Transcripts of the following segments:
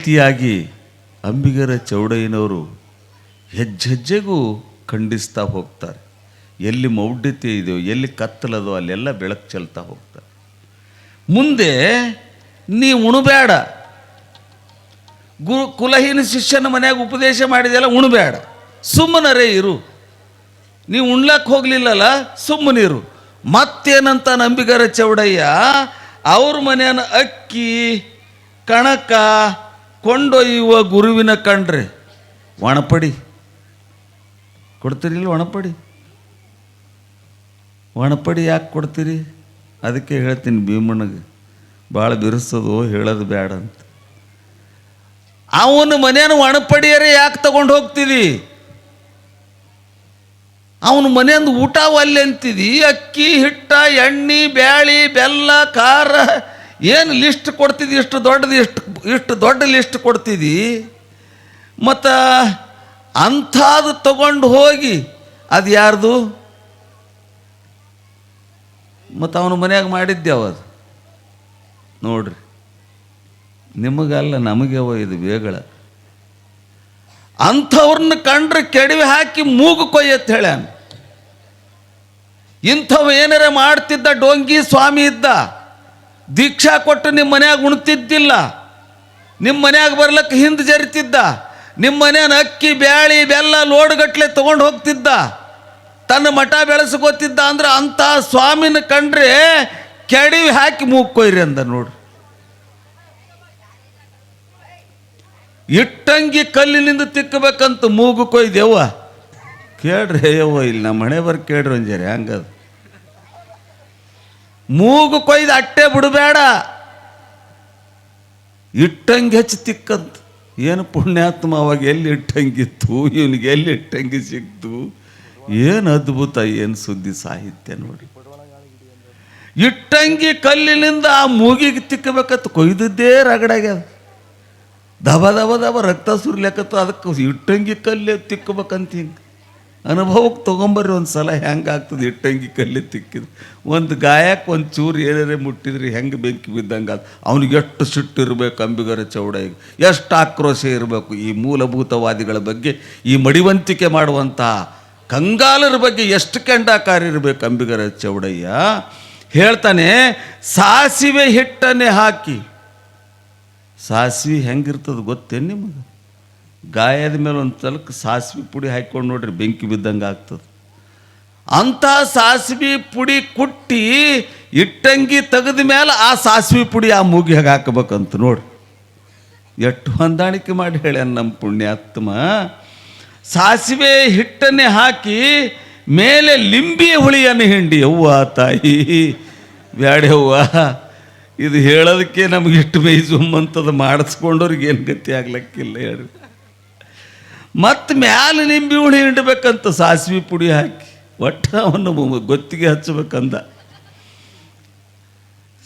ರೀತಿಯಾಗಿ ಅಂಬಿಗರ ಚೌಡಯ್ಯನವರು ಹೆಜ್ಜೆಗೂ ಖಂಡಿಸ್ತಾ ಹೋಗ್ತಾರೆ. ಎಲ್ಲಿ ಮೌಢ್ಯತೆ ಇದೆಯೋ, ಎಲ್ಲಿ ಕತ್ತಲದೋ ಅಲ್ಲೆಲ್ಲ ಬೆಳಕು ಚೆಲ್ತಾ ಹೋಗ್ತಾರೆ. ಮುಂದೆ ನೀ ಉಣಬೇಡ, ಕುಲಹೀನ ಶಿಷ್ಯನ ಮನೆಯಾಗ ಉಪದೇಶ ಮಾಡಿದೆಲ್ಲ ಉಣಬೇಡ, ಸುಮ್ಮನರೇ ಇರು. ನೀವು ಉಣ್ಲಕ್ಕೆ ಹೋಗಲಿಲ್ಲಲ್ಲ, ಸುಮ್ಮನಿರು. ಮತ್ತೇನಂತ ಅಂಬಿಗರ ಚೌಡಯ್ಯ, ಅವ್ರ ಮನೆಯನ್ನು ಅಕ್ಕಿ ಕಣಕ ಕೊಂಡೊಯ್ಯುವ ಗುರುವಿನ ಕಂಡ್ರೆ ಒಣಪಡಿ ಕೊಡ್ತೀರಿಲ್ಲ? ಒಣಪಡಿ ಯಾಕೆ ಕೊಡ್ತೀರಿ? ಅದಕ್ಕೆ ಹೇಳ್ತೀನಿ, ಭೀಮಣ್ಣಗೆ ಭಾಳ ಬಿರುಸೋದು, ಹೇಳೋದು ಬೇಡ ಅಂತ. ಅವನ ಮನೆಯನ್ನು ಒಣಪಡಿಯರೇ ಯಾಕೆ ತಗೊಂಡು ಹೋಗ್ತಿದಿ? ಅವನ ಮನೆಯಿಂದ ಊಟ ಒಲ್ಲೆ ಅಂತಿದಿ. ಅಕ್ಕಿ, ಹಿಟ್ಟ, ಎಣ್ಣೆ, ಬ್ಯಾಳಿ, ಬೆಲ್ಲ, ಖಾರ ಏನು ಲಿಸ್ಟ್ ಕೊಡ್ತಿದ್ದಿ? ಇಷ್ಟು ದೊಡ್ಡ ಲಿಸ್ಟ್ ಕೊಡ್ತಿದ್ದಿ. ಮತ್ತು ಅಂಥದ್ದು ತಗೊಂಡು ಹೋಗಿ ಅದು ಯಾರ್ದು? ಮತ್ತು ಅವನ ಮನ್ಯಾಗ ಮಾಡಿದ್ದೆ ಅದು. ನೋಡ್ರಿ, ನಿಮಗಲ್ಲ ನಮಗೆವ ಇದು ಬೇಗಳ. ಅಂಥವ್ರನ್ನ ಕಂಡ್ರೆ ಕೆಡವಿ ಹಾಕಿ ಮೂಗು ಕೊಯ್ಯತ್ ಹೇಳ್ಯಾನ. ಇಂಥವು ಏನಾರ ಮಾಡ್ತಿದ್ದ ಡೋಂಗಿ ಸ್ವಾಮಿ ಇದ್ದ, ದೀಕ್ಷಾ ಕೊಟ್ಟು ನಿಮ್ಮ ಮನ್ಯಾಗ ಉಣ್ತಿದ್ದಿಲ್ಲ, ನಿಮ್ಮ ಮನ್ಯಾಗ ಬರ್ಲಕ್ಕೆ ಹಿಂದೆ ಜರಿತಿದ್ದ, ನಿಮ್ಮ ಮನೆಯ ಅಕ್ಕಿ ಬ್ಯಾಳಿ ಬೆಲ್ಲ ಲೋಡ್ಗಟ್ಲೆ ತೊಗೊಂಡು ಹೋಗ್ತಿದ್ದ, ತನ್ನ ಮಠ ಬೆಳೆಸ್ಕೋತಿದ್ದ. ಅಂದ್ರೆ ಅಂಥ ಸ್ವಾಮಿನ ಕಂಡ್ರೆ ಕೆಡವಿ ಹಾಕಿ ಮೂಗು ಕೊಯ್ರಿ ಅಂದ. ನೋಡ್ರಿ, ಇಟ್ಟಂಗಿ ಕಲ್ಲಿನಿಂದ ತಿಕ್ಕಬೇಕಂತ ಮೂಗು ಕೊಯ್ದೆವ್ವ. ಕೇಳ್ರಿ ಯವ್ವ, ಇಲ್ಲಿ ನಮ್ಮ ಮನೆ ಬರ್ ಕೇಳ್ರಿ ಒಂಜರಿ ಹಂಗದು. ಮೂಗು ಕೊಯ್ದು ಅಟ್ಟೆ ಬಿಡಬೇಡ, ಇಟ್ಟಂಗಿ ಹೆಚ್ಚು ತಿಕ್ಕಂತ. ಏನು ಪುಣ್ಯಾತ್ಮ, ಅವಾಗ ಎಲ್ಲಿ ಇಟ್ಟಂಗಿತ್ತು, ಇವನಿಗೆ ಎಲ್ಲಿ ಇಟ್ಟಂಗಿ ಸಿಕ್ತು. ಏನು ಅದ್ಭುತ, ಏನು ಸುದ್ದಿ ಸಾಹಿತ್ಯ ನೋಡಿ. ಇಟ್ಟಂಗಿ ಕಲ್ಲಿನಿಂದ ಆ ಮೂಗಿಗೆ ತಿಕ್ಕಬೇಕತ್ತು, ಕೊಯ್ದದ್ದೇ ರಗಡಾಗ್ಯದ. ದಬ ದಬ ದಬ ರಕ್ತ ಸುರ್ಲಿಕ್ಕತ್ತು. ಅದಕ್ಕೆ ಇಟ್ಟಂಗಿ ಕಲ್ಲೆ ತಿಕ್ಕಬೇಕಂತ ಹಿಂಗೆ ಅನುಭವಕ್ಕೆ ತೊಗೊಂಬರ್ರಿ ಒಂದು ಸಲ. ಹೆಂಗೆ ಆಗ್ತದೆ ಇಟ್ಟಂಗಿ ಕಲ್ಲೆ ತಿಕ್ಕಿದ್ರು? ಒಂದು ಗಾಯಕ್ಕೆ ಒಂದು ಚೂರು ಏನಾರೇ ಮುಟ್ಟಿದ್ರಿ ಹೆಂಗೆ ಬೆಂಕಿ ಬಿದ್ದಂಗೆ ಅದು. ಅವ್ನಿಗೆ ಎಷ್ಟು ಸಿಟ್ಟು ಇರಬೇಕು ಅಂಬಿಗರ ಚೌಡಯ್ಯಗೆ, ಎಷ್ಟು ಆಕ್ರೋಶ ಇರಬೇಕು. ಈ ಮೂಲಭೂತವಾದಿಗಳ ಬಗ್ಗೆ, ಈ ಮಡಿವಂತಿಕೆ ಮಾಡುವಂಥ ಕಂಗಾಲರ ಬಗ್ಗೆ ಎಷ್ಟು ಕೆಂಡಾಕಾರ ಇರಬೇಕು ಅಂಬಿಗರ ಚೌಡಯ್ಯ. ಹೇಳ್ತಾನೆ, ಸಾಸಿವೆ ಹಿಟ್ಟನ್ನೇ ಹಾಕಿ. ಸಾಸಿವೆ ಹೆಂಗಿರ್ತದೆ ಗೊತ್ತೇನು ನಿಮಗೆ? ಗಾಯದ ಮೇಲೆ ಒಂದು ತಲಕ್ಕೆ ಸಾಸಿವೆ ಪುಡಿ ಹಾಕ್ಕೊಂಡು ನೋಡ್ರಿ, ಬೆಂಕಿ ಬಿದ್ದಂಗೆ ಆಗ್ತದೆ. ಅಂಥ ಸಾಸಿವೆ ಪುಡಿ ಕುಟ್ಟಿ ಇಟ್ಟಂಗಿ ತೆಗೆದ ಮೇಲೆ ಆ ಸಾಸಿವೆ ಪುಡಿ ಆ ಮೂಗಿಗೆ ಹಾಕಬೇಕಂತ. ನೋಡ್ರಿ ಎಷ್ಟು ಹೊಂದಾಣಿಕೆ ಮಾಡಿ ಹೇಳ್ಯಾನ ನಮ್ಮ ಪುಣ್ಯಾತ್ಮ. ಸಾಸಿವೆ ಹಿಟ್ಟನ್ನೇ ಹಾಕಿ ಮೇಲೆ ಲಿಂಬೆ ಹುಳಿಯನ್ನು ಹಿಂಡಿ. ಅವ್ವ ತಾಯಿ ಬ್ಯಾಡ್ಯವ್ವ, ಇದು ಹೇಳೋದಕ್ಕೆ ನಮಗೆ ಇಷ್ಟು ಮೈ ಜುಮ್ಮಂತದ, ಮಾಡಿಸ್ಕೊಂಡವ್ರಿಗೆ ಏನು ಗತಿ ಆಗ್ಲಿಕ್ಕಿಲ್ಲ ಹೇಳ್ರಿ. ಮತ್ತು ಮ್ಯಾಲೆ ನಿಂಬೆ ಹುಳಿ ಹಿಂಡಬೇಕಂತ ಸಾಸಿವೆ ಪುಡಿ ಹಾಕಿ. ಒಟ್ಟು ಅವನು ಗೊತ್ತಿಗೆ ಹಚ್ಚಬೇಕಂದ.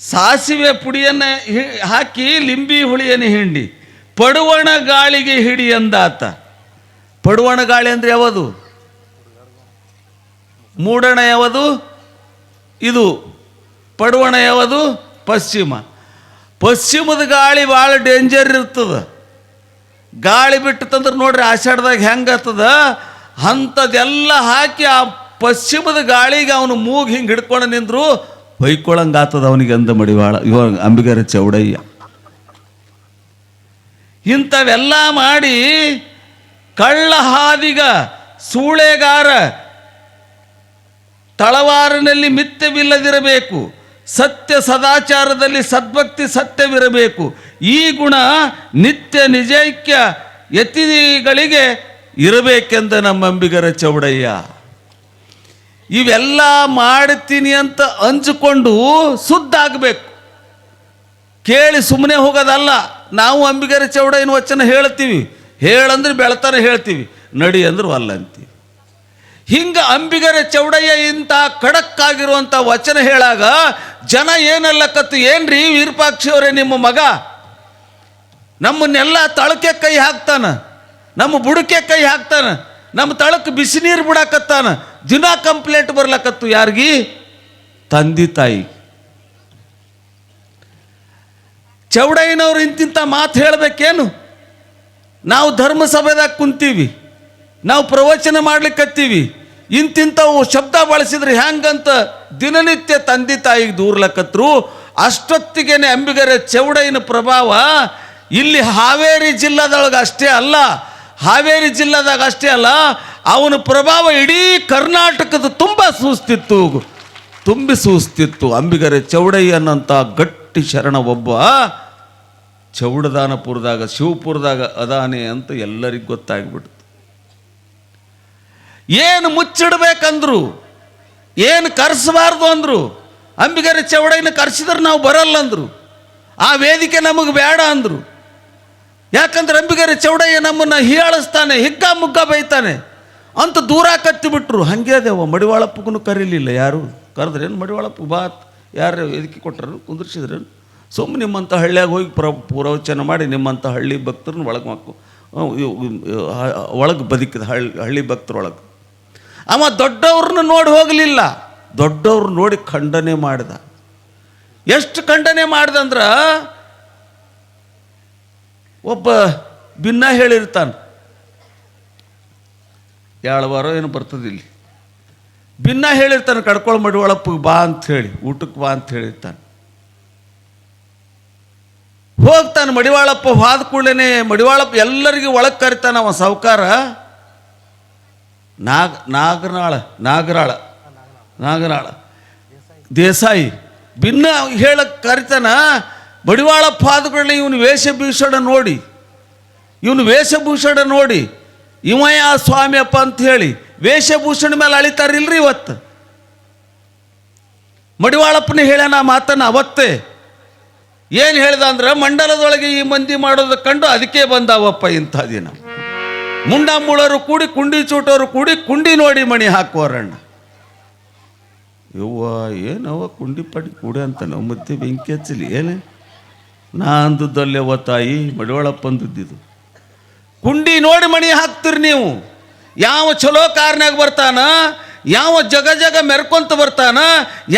ಸಾಸಿವೆ ಪುಡಿಯನ್ನು ಹಾಕಿ ಲಿಂಬೆ ಹುಳಿಯನ್ನು ಹಿಂಡಿ ಪಡುವಣ ಗಾಳಿಗೆ ಹಿಡಿ ಅಂದಾತ. ಪಡುವಣ ಗಾಳಿ ಅಂದರೆ ಯಾವುದು? ಮೂಡಣ ಯಾವುದು? ಇದು. ಪಡುವಣ ಯಾವುದು? ಪಶ್ಚಿಮದ ಗಾಳಿ ಭಾಳ ಡೇಂಜರ್ ಇರ್ತದೆ. ಗಾಳಿ ಬಿಟ್ಟು ತಂದ್ರೆ ನೋಡ್ರಿ ಆಷಾಢದಾಗ ಹೆಂಗತ್ತದ, ಅಂಥದ್ದೆಲ್ಲ ಹಾಕಿ ಆ ಪಶ್ಚಿಮದ ಗಾಳಿಗೆ ಅವನು ಮೂಗು ಹಿಂಗೆ ಹಿಡ್ಕೊಂಡು ನಿಂದ್ರು ಹೊಯ್ಕೊಳಂಗೆ ಆತದ ಅವನಿಗೆ ಅಂದ ಮಡಿವಾಳ ಇವ ಅಂಬಿಗರ ಚೌಡಯ್ಯ. ಇಂಥವೆಲ್ಲ ಮಾಡಿ ಕಳ್ಳ ಹಾದಿಗ ಸೂಳೆಗಾರ ತಳವಾರಿನಲ್ಲಿ ಮಿಥ್ಯವಿಲ್ಲದಿರಬೇಕು, ಸತ್ಯ ಸದಾಚಾರದಲ್ಲಿ ಸದ್ಭಕ್ತಿ ಸತ್ಯವಿರಬೇಕು, ಈ ಗುಣ ನಿತ್ಯ ನಿಜೈಕ್ಯ ಯತಿಗಳಿಗೆ ಇರಬೇಕೆಂದ ನಮ್ಮ ಅಂಬಿಗರ ಚೌಡಯ್ಯ. ಇವೆಲ್ಲ ಮಾಡ್ತೀನಿ ಅಂತ ಅಂಜಿಕೊಂಡು ಸುದ್ದಾಗಬೇಕು, ಕೇಳಿ ಸುಮ್ಮನೆ ಹೋಗೋದಲ್ಲ. ನಾವು ಅಂಬಿಗರ ಚೌಡಯ್ಯನ ವಚನ ಹೇಳ್ತೀವಿ, ಹೇಳಂದ್ರೆ ಬೆಳತಾನೆ ಹೇಳ್ತೀವಿ, ನಡಿ ಅಂದ್ರೆ ಅಲ್ಲ ಅಂತೀವಿ. ಹಿಂಗೆ ಅಂಬಿಗರ ಚೌಡಯ್ಯ ಇಂಥ ಖಡಕ್ಕಾಗಿರುವಂಥ ವಚನ ಹೇಳಾಗ ಜನ ಏನಲ್ಲಕತ್ತು, ಏನ್ರಿ ವಿರೂಪಾಕ್ಷಿ ಅವರೇ ನಿಮ್ಮ ಮಗ ನಮ್ಮನ್ನೆಲ್ಲ ತಳಕ್ಕೆ ಕೈ ಹಾಕ್ತಾನ, ನಮ್ಮ ಬುಡಕ್ಕೆ ಕೈ ಹಾಕ್ತಾನ, ನಮ್ಮ ತಳಕ್ಕೆ ಬಿಸಿ ನೀರು ಬಿಡಾಕತ್ತಾನ, ದಿನ ಕಂಪ್ಲೇಂಟ್ ಬರ್ಲಕತ್ತು. ಯಾರಿಗಿ? ತಂದೆ ತಾಯಿ. ಚೌಡಯ್ಯನವ್ರು ಇಂತಿಂಥ ಮಾತು ಹೇಳಬೇಕೇನು? ನಾವು ಧರ್ಮಸಭೆದಾಗ ಕುಂತೀವಿ, ನಾವು ಪ್ರವಚನ ಮಾಡ್ಲಿಕ್ಕತ್ತೀವಿ, ಇಂತಿಂಥವು ಶಬ್ದ ಬಳಸಿದ್ರೆ ಹ್ಯಾಂಗಂತ ದಿನನಿತ್ಯ ತಂದೆ ತಾಯಿಗೆ ದೂರ್ಲಕತ್ರು. ಅಷ್ಟೊತ್ತಿಗೇನೆ ಅಂಬಿಗರ ಚೌಡಯ್ಯನ ಪ್ರಭಾವ ಇಲ್ಲಿ ಹಾವೇರಿ ಜಿಲ್ಲಾದೊಳಗೆ ಅಷ್ಟೇ ಅಲ್ಲ, ಹಾವೇರಿ ಜಿಲ್ಲಾದಾಗ ಅಷ್ಟೇ ಅಲ್ಲ, ಅವನ ಪ್ರಭಾವ ಇಡೀ ಕರ್ನಾಟಕದ ತುಂಬ ಸೂಸ್ತಿತ್ತು. ಅಂಬಿಗರ ಚೌಡಯ್ಯ ಅನ್ನಂಥ ಗಟ್ಟಿ ಶರಣ ಒಬ್ಬ ಚೌಡದಾನಪುರದಾಗ ಶಿವಪುರದಾಗ ಅದಾನೆ ಅಂತ ಎಲ್ಲರಿಗೂ ಗೊತ್ತಾಗ್ಬಿಡ್ತು. ಏನು ಮುಚ್ಚಿಡ್ಬೇಕಂದ್ರು, ಏನು ಕರೆಸಬಾರ್ದು ಅಂದರು. ಅಂಬಿಗರ ಚೌಡಯ್ಯನ ಕರೆಸಿದ್ರೆ ನಾವು ಬರಲ್ಲ ಅಂದರು. ಆ ವೇದಿಕೆ ನಮಗೆ ಬೇಡ ಅಂದರು. ಯಾಕಂದ್ರೆ ಅಂಬಿಗರ ಚೌಡಯ್ಯ ನಮ್ಮನ್ನು ಹೀಯಾಳಿಸ್ತಾನೆ, ಹಿಗ್ಗ ಮುಗ್ಗ ಬೈತಾನೆ ಅಂತ ದೂರ ಕತ್ತಿಬಿಟ್ರು. ಹಾಗೆ ಅದೇವ ಮಡಿವಾಳಪ್ಪಗೂ ಕರೀಲಿಲ್ಲ ಯಾರು. ಕರೆದ್ರೇನು ಮಡಿವಾಳಪ್ಪ ಬಾತ್ ಯಾರು ವೇದಿಕೆ ಕೊಟ್ಟರು, ಕುಂದಿರ್ಸಿದ್ರೇನು? ಸುಮ್ಮನೆ ನಿಮ್ಮಂಥ ಹಳ್ಳಿಯಾಗ ಹೋಗಿ ಪ್ರವಚನ ಮಾಡಿ ನಿಮ್ಮಂಥ ಹಳ್ಳಿ ಭಕ್ತರನ್ನ ಒಳಗೆ ಬದುಕಿದ ಹಳ್ಳಿ ಭಕ್ತರೊಳಗೆ. ಅವ ದೊಡ್ಡವ್ರನ್ನ ನೋಡಿ ಹೋಗಲಿಲ್ಲ, ದೊಡ್ಡವ್ರು ನೋಡಿ ಖಂಡನೆ ಮಾಡಿದ. ಎಷ್ಟು ಖಂಡನೆ ಮಾಡ್ದಂದ್ರೆ, ಒಬ್ಬ ಭಿನ್ನ ಹೇಳಿರ್ತಾನೆ, ವಾರ ಏನು ಬರ್ತದೆ ಇಲ್ಲಿ, ಭಿನ್ನ ಹೇಳಿರ್ತಾನೆ, ಕಡ್ಕೊಳ ಮಡಿವಾಳಪ್ಪಗೆ ಬಾ ಅಂಥೇಳಿ, ಊಟಕ್ಕೆ ಬಾ ಅಂತ ಹೇಳಿರ್ತಾನೆ. ಹೋಗ್ತಾನೆ ಮಡಿವಾಳಪ್ಪ. ಹೋದ ಕೂಡಲೇ ಮಡಿವಾಳಪ್ಪ ಎಲ್ಲರಿಗೂ ಒಳಗೆ ಕರಿತಾನೆ. ಅವ ಸಾವುಕಾರ ನಾಗರಾಳ ದೇಸಾಯಿ ಭಿನ್ನ ಹೇಳಕ್ಕೆ ಕರಿತಾನ. ಮಡಿವಾಳಪ್ಪ ಹೋದ ಕೂಡಲೇ ಇವನು ವೇಷಭೂಷಣ ನೋಡಿ ಇವ ಯಾ ಸ್ವಾಮಿಯಪ್ಪ ಅಂತ ಹೇಳಿ ವೇಷಭೂಷಣ ಮೇಲೆ ಅಳಿತಾರಿಲ್ರಿ. ಇವತ್ತು ಮಡಿವಾಳಪ್ಪನ ಹೇಳ್ಯಾನ ಮಾತನ್ನ ಅವತ್ತೇ. ಏನು ಹೇಳ್ದ ಅಂದ್ರೆ, ಮಂಡಲದೊಳಗೆ ಈ ಮಂದಿ ಮಾಡೋದು ಕಂಡು ಅದಕ್ಕೆ ಬಂದಾವಪ್ಪ ಇಂಥ ದಿನ. ಮುಂಡ ಮುಳರು ಕೂಡಿ ಕುಂಡಿ ಚೂಟೋರು ಕೂಡಿ ಕುಂಡಿ ನೋಡಿ ಮಣಿ ಹಾಕುವರಣ್ಣ. ಯವ್ವ ಏನವ ಕುಂಡಿ ಪಡಿ ಕೂಡಿ ಅಂತ ನಾವು ಮತ್ತೆ ಬೆಂಕಿ ಹಚ್ಚಲಿ ಏನೇ ನಾ ಅಂದದ್ದಲ್ಲೇವ ತಾಯಿ, ಮಡಿವಾಳಪ್ಪ ಅಂದದ್ದಿದು. ಕುಂಡಿ ನೋಡಿ ಮಣಿ ಹಾಕ್ತೀರಿ ನೀವು. ಯಾವ ಚಲೋ ಕಾರ್ನಾಗ ಬರ್ತಾನ, ಯಾವ ಜಗ ಮೆರ್ಕೊಂತ ಬರ್ತಾನ,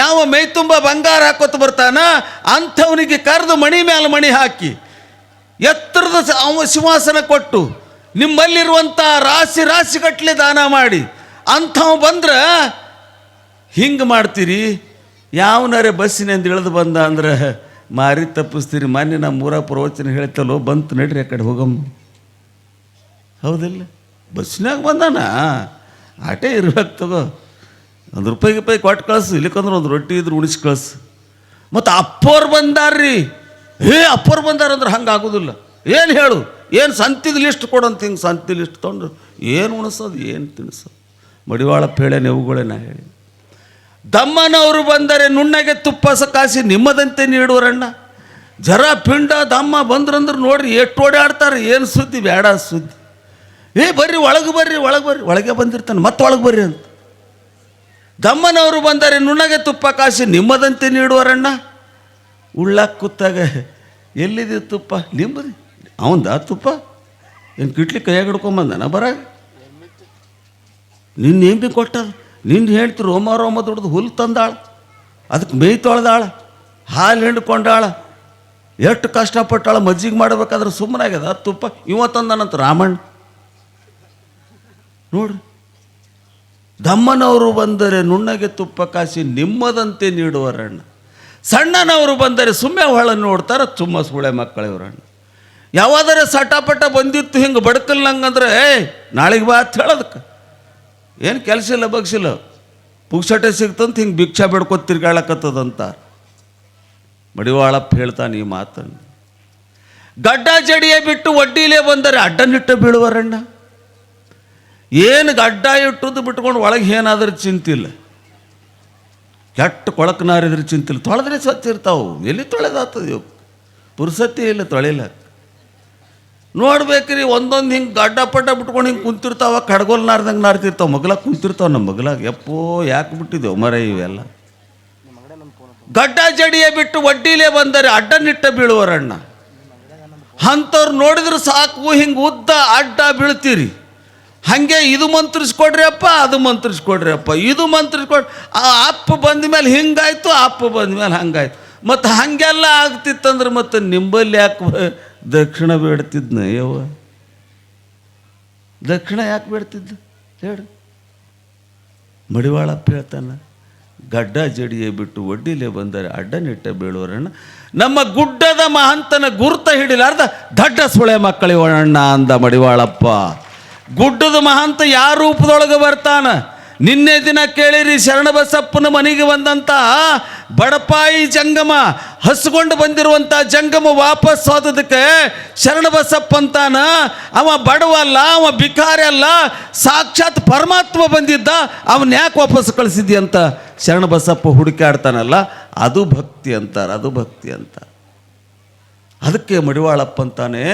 ಯಾವ ಮೈ ತುಂಬ ಬಂಗಾರ ಹಾಕೋತ ಬರ್ತಾನ, ಅಂಥವನಿಗೆ ಕರೆದು ಮಣಿ ಮೇಲೆ ಮಣಿ ಹಾಕಿ ಎತ್ತರದ ಸಿಂಹಾಸನ ಕೊಟ್ಟು ನಿಮ್ಮಲ್ಲಿರುವಂಥ ರಾಶಿಗಟ್ಟಲೆ ದಾನ ಮಾಡಿ ಅಂಥವು ಬಂದ್ರೆ ಹಿಂಗೆ ಮಾಡ್ತೀರಿ. ಯಾವನಾರೆ ಬಸ್ಸಿನಿಂದ ಇಳಿದು ಬಂದ ಅಂದ್ರೆ ಮಾರಿ ತಪ್ಪಿಸ್ತೀರಿ. ಮೊನ್ನೆ ನಮ್ಮ ಊರ ಪ್ರವಚನ ಹೇಳ್ತಲ್ಲೋ, ಬಂತು ನಡ್ರಿ ಆ ಕಡೆ ಹೋಗಮ್ಮ. ಹೌದಿಲ್ಲ, ಬಸ್ಸಿನಾಗ ಬಂದಾನ, ಆಟೇ ಇರ್ಬೇಕು ತಗೋ, ₹1 ಕೊಟ್ಟು ಕಳಿಸು, ಇಲ್ಲಿಕಂದ್ರೆ ಒಂದು ರೊಟ್ಟಿ ಇದ್ರೆ ಉಣಿಸಿ ಕಳಿಸು. ಮತ್ತು ಅಪ್ಪೋರು ಬಂದಾರ್ರಿ, ಅಪ್ಪೋರು ಬಂದಾರಂದ್ರೆ ಹಂಗೆ ಆಗೋದಿಲ್ಲ. ಏನು ಹೇಳು, ಏನು ಸಂತಿದ ಲಿಸ್ಟ್ ಕೊಡಂತ, ಹಿಂಗೆ ಸಂತಿ ಲಿಸ್ಟ್ ತೊಗೊಂಡು ಏನು ಉಣಿಸೋದು, ಏನು ತಿನ್ನಿಸೋದು? ಮಡಿವಾಳಪ್ಪ ಹೇಳೇ ನೆವುಗಳೇ ನಾ ಹೇಳಿ. ದಮ್ಮನವರು ಬಂದರೆ ನುಣ್ಣಗೆ ತುಪ್ಪ ಕಾಸಿ ನಿಮ್ಮದಂತೆ ನೀಡುವರಣ್ಣ. ಜರ ಪಿಂಡ ದಮ್ಮ ಬಂದ್ರಂದ್ರೆ ನೋಡ್ರಿ ಎಷ್ಟು ಓಡಾಡ್ತಾರೆ. ಏನು ಸುದ್ದಿ ಬೇಡ ಸುದ್ದಿ. ಬರ್ರಿ ಒಳಗೆ ಬರ್ರಿ, ಒಳಗೆ ಬಂದಿರ್ತಾನೆ, ಮತ್ತೆ ಒಳಗೆ ಬರ್ರಿ ಅಂತ. ದಮ್ಮನವರು ಬಂದರೆ ನುಣ್ಣಗೆ ತುಪ್ಪ ಕಾಸಿ ನಿಮ್ಮದಂತೆ ನೀಡುವರಣ್ಣ. ಉಳ್ಳಾಕ ಕೂತಾಗ ಎಲ್ಲಿದೆ ತುಪ್ಪ? ನಿಂಬರಿ ಅವಂದ ತುಪ್ಪ ಏನು ಕಿಟ್ಲಿ ಕೈಯಾಗ ಹಿಡ್ಕೊಂಬಂದಾನ ಬರಾಗ. ನಿನ್ನೇನು ಭೀ ಕೊಟ್ಟದ, ನಿನ್ನ ಹೇಳ್ತಿ ರೋಮ ದುಡ್ದು ಹುಲ್ಲು ತಂದಾಳ, ಅದಕ್ಕೆ ಮೇಯ್ ತೊಳೆದಾಳ, ಹಾಲು ಹಿಂಡ್ಕೊಂಡಾಳ, ಎಷ್ಟು ಕಷ್ಟಪಟ್ಟಾಳ. ಮಜ್ಜಿಗೆ ಮಾಡ್ಬೇಕಾದ್ರೆ ಸುಮ್ಮನಾಗ್ಯದ ತುಪ್ಪ ಇವತ್ತಂದನಂತ ರಾಮಣ್ಣ. ನೋಡ್ರಿ, ದಮ್ಮನವರು ಬಂದರೆ ನುಣ್ಣಗೆ ತುಪ್ಪ ಕಾಸಿ ನಿಮ್ಮದಂತೆ ನೀಡುವರಣ್ಣ. ಸಣ್ಣನವರು ಬಂದರೆ ಸುಮ್ಮನೆ ಹೊಳ ನೋಡ್ತಾರೆ, ಸುಮ್ಮ ಸುಳೆ ಮಕ್ಕಳು ಇವರಣ್ಣ. ಯಾವಾದರೆ ಸಟಾಪಟ ಬಂದಿತ್ತು ಹಿಂಗೆ ಬಡ್ಕಲ್ನಂಗಂದ್ರೆ ನಾಳೆಗೆ ಬಾ ಅಂತ ಹೇಳೋದಕ್ಕೆ ಏನು ಕೆಲಸ ಇಲ್ಲ, ಬಗ್ಸಿಲ್ಲ, ಪುಗ್ಸಟೆ ಸಿಗ್ತಂತ ಹಿಂಗೆ ಭಿಕ್ಷಾ ಬೇಡ್ಕೊತ ತಿರ್ಗಾಳಕತ್ತದಂತ. ಮಡಿವಾಳಪ್ಪ ಹೇಳ್ತಾನೆ ಈ ಮಾತನ್ನು. ಗಡ್ಡ ಜಡಿಯೇ ಬಿಟ್ಟು ಒಡ್ಡಿಲೇ ಬಂದರೆ ಅಡ್ಡನಿಟ್ಟ ಬೀಳುವರಣ್ಣ. ಏನು ಗಡ್ಡ ಇಟ್ಟುದು ಬಿಟ್ಕೊಂಡು ಒಳಗೆ ಏನಾದ್ರೂ ಚಿಂತಿಲ್ಲ, ಕೆಟ್ಟ ಕೊಳಕನಾರಿದ್ರೆ ಚಿಂತಿಲ್ಲ. ತೊಳೆದ್ರೆ ಸ್ವಚ್ಛ ಇರ್ತಾವೆ, ಎಲ್ಲಿ ತೊಳೆದಾಗ್ತದೆ? ಇವು ಪುರ್ಸತಿ ಇಲ್ಲ ತೊಳಿಲ್ಲ. ನೋಡ್ಬೇಕ್ರಿ, ಒಂದೊಂದು ಹಿಂಗೆ ಗಡ್ಡ ಪಡ್ಡ ಬಿಟ್ಕೊಂಡು ಹಿಂಗೆ ಕುಂತಿರ್ತಾವ, ಕಡ್ಗೋಲ್ ನಾರ್ದಂಗೆ ನಾರ್ತಿರ್ತಾವೆ. ಮಗ್ಲಾಗ ಕುಂತಿರ್ತಾವೆ. ನಮ್ಮ ಮಗ್ಲಾಗ ಎಪ್ಪೋ ಯಾಕೆ ಬಿಟ್ಟಿದ್ದೆವು ಮರ ಇವೆಲ್ಲ. ಗಡ್ಡ ಜಡಿಯೇ ಬಿಟ್ಟು ಒಡ್ಡಿಲೇ ಬಂದರೆ ಅಡ್ಡನಿಟ್ಟ ಬೀಳುವರಣ್ಣ. ಅಂಥವ್ರು ನೋಡಿದ್ರೆ ಸಾಕು, ಹಿಂಗೆ ಉದ್ದ ಅಡ್ಡ ಬೀಳ್ತೀರಿ. ಹಾಗೆ ಇದು ಮಂತ್ರಿಸ್ಕೊಡ್ರಿ ಅಪ್ಪ, ಅದು ಮಂತ್ರಿಸ್ಕೊಡ್ರಿ ಅಪ್ಪ, ಇದು ಮಂತ್ರಿಸ್ಕೊಡ್ರಿ. ಆ ಅಪ್ಪ ಬಂದ ಮೇಲೆ ಹಿಂಗಾಯ್ತು, ಅಪ್ಪ ಬಂದ ಮೇಲೆ ಹಂಗಾಯ್ತು. ಮತ್ತು ಹಾಗೆಲ್ಲ ಆಗ್ತಿತ್ತಂದ್ರೆ ಮತ್ತೆ ನಿಂಬಲ್ಲಿ ಯಾಕೆ ದಕ್ಷಿಣ ಬೇಡ್ತಿದ್ನ ಯವ್ವ? ದಕ್ಷಿಣ ಯಾಕೆ ಬೇಡ್ತಿದ್ದ ಹೇಳು? ಮಡಿವಾಳಪ್ಪ ಹೇಳ್ತಾನೆ, ಗಡ್ಡ ಜಡಿಯೇ ಬಿಟ್ಟು ಒಡ್ಡಿಲೆ ಬಂದರೆ ಅಡ್ಡನಿಟ್ಟ ಬೀಳುವರಣ್ಣ, ನಮ್ಮ ಗುಡ್ಡದ ಮಹಂತನ ಗುರುತ ಹಿಡಿಲಾರ್ದ ದಡ್ಡ ಸುಳೆ ಮಕ್ಕಳಿವಣ್ಣ ಅಂದ ಮಡಿವಾಳಪ್ಪ. ಗುಡ್ಡದ ಮಹಂತ ಯಾವ ರೂಪದೊಳಗೆ ಬರ್ತಾನ? ನಿನ್ನೆ ದಿನ ಕೇಳಿರಿ, ಶರಣಬಸಪ್ಪನ ಮನೆಗೆ ಬಂದಂಥ ಬಡಪಾಯಿ ಜಂಗಮ, ಹಸ್ಕೊಂಡು ಬಂದಿರುವಂಥ ಜಂಗಮ ವಾಪಸ್ ಹೋದದಕ್ಕೆ ಶರಣಬಸಪ್ಪ ಅಂತಾನ, ಅವ ಬಡವಲ್ಲ, ಅವ ಬಿಕಾರಿ ಅಲ್ಲ, ಸಾಕ್ಷಾತ್ ಪರಮಾತ್ಮ ಬಂದಿದ್ದ, ಅವನ್ನ ಯಾಕೆ ವಾಪಸ್ ಕಳಿಸಿದ್ದಿ ಅಂತ ಶರಣಬಸಪ್ಪ ಹುಡುಕಾಡ್ತಾನಲ್ಲ, ಅದು ಭಕ್ತಿ ಅಂತಾರೆ, ಅದು ಭಕ್ತಿ ಅಂತ. ಅದಕ್ಕೆ ಮಡಿವಾಳಪ್ಪ ಅಂತಾನೆ,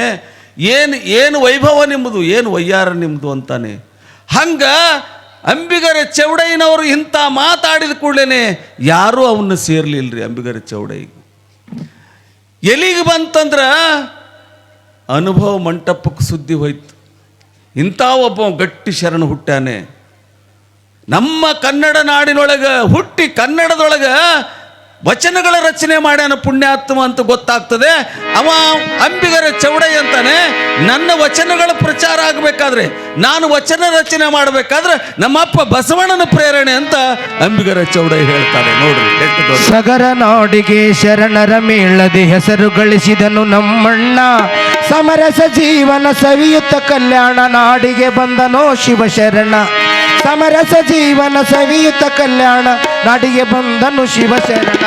ಏನು ವೈಭವ ನಿಮ್ಮದು, ಏನು ವಯ್ಯಾರ ನಿಮ್ಮದು ಅಂತಾನೆ. ಹಂಗ ಅಂಬಿಗರ ಚೌಡಯ್ಯನವರು ಇಂಥ ಮಾತಾಡಿದ ಕೂಡಲೇ ಯಾರೂ ಅವನ್ನ ಸೇರ್ಲಿಲ್ರಿ. ಅಂಬಿಗರ ಚೌಡಯ್ಯ ಎಲ್ಲಿಗೆ ಬಂತಂದ್ರೆ ಅನುಭವ ಮಂಟಪಕ್ಕೆ ಸುದ್ದಿ ಹೋಯ್ತು, ಇಂಥ ಒಬ್ಬ ಗಟ್ಟಿ ಶರಣ ಹುಟ್ಟಾನೆ, ನಮ್ಮ ಕನ್ನಡ ನಾಡಿನೊಳಗೆ ಹುಟ್ಟಿ ಕನ್ನಡದೊಳಗೆ ವಚನಗಳ ರಚನೆ ಮಾಡ್ಯಾನ ಪುಣ್ಯಾತ್ಮ ಅಂತ ಗೊತ್ತಾಗ್ತದೆ. ಅವ ಅಂಬಿಗರ ಚೌಡಯ್ಯ ಅಂತಾನೆ. ನನ್ನ ವಚನಗಳ ಪ್ರಚಾರ ಆಗಬೇಕಾದ್ರೆ, ನಾನು ವಚನ ರಚನೆ ಮಾಡಬೇಕಾದ್ರೆ ನಮ್ಮಪ್ಪ ಬಸವಣ್ಣನ ಪ್ರೇರಣೆ ಅಂತ ಅಂಬಿಗರ ಚೌಡಯ್ಯ ಹೇಳ್ತಾರೆ. ನೋಡ್ರಿ ಎಷ್ಟು ದೊಡ್ಡ. ಸಗರ ನಾಡಿಗೆ ಶರಣರ ಮೇಳದೆ ಹೆಸರು ಗಳಿಸಿದನು ನಮ್ಮಣ್ಣ, ಸಮರಸ ಜೀವನ ಸವಿಯುತ್ತ ಕಲ್ಯಾಣ ನಾಡಿಗೆ ಬಂದನೋ ಶಿವಶರಣ. ಸಮರಸ ಜೀವನ ಸವಿಯುತ್ತ ಕಲ್ಯಾಣ ನಾಡಿಗೆ ಬಂದನು ಶಿವಶರಣ.